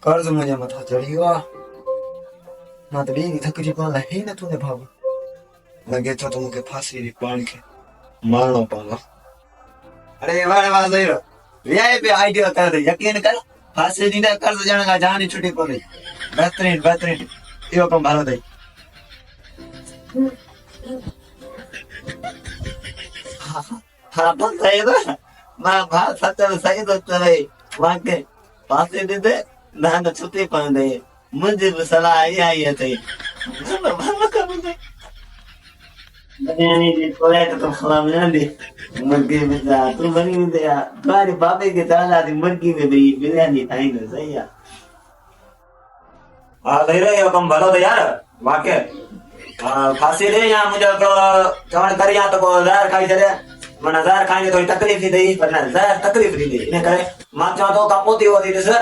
कर्ज मुझे मथा चढ़ी हुआ मां तो डेली थकरी पण लही न तूने भाव लगे तो मुके फांसी री पान के मारनो पालो। अरे वाह वाह सही वीआईपी आइडिया कर दे यकीन कर फांसी दी ने कर्ज जाने का जान छुट्टी पड़े बेहतरीन बेहतरीन यो कम भालो दे। हाँ तो सही तो मां बात सच में सही तो चले वाके फांसी दी दे ना तो छुट्टी पड़ दे मुझे भी सलाह आई है सही भालो भालो कर दे। नहीं नहीं कोई तो खराब नहीं दे मुर्गी में जा तू बनी में दे तुम्हारे बाबे के चाला थी मुर्गी में भी बिरयानी खाई ना सही है। हाँ ले रहे हो कम भलो तो यार वाके फांसी दे यहाँ मुझे तो जवान कर यहाँ तो को जहर खाई चले मना जहर खाएंगे थोड़ी तकलीफ ही दे पर ना जहर तकलीफ नहीं दे इन्हें करे माँ चाहो तो कापोती होती जैसे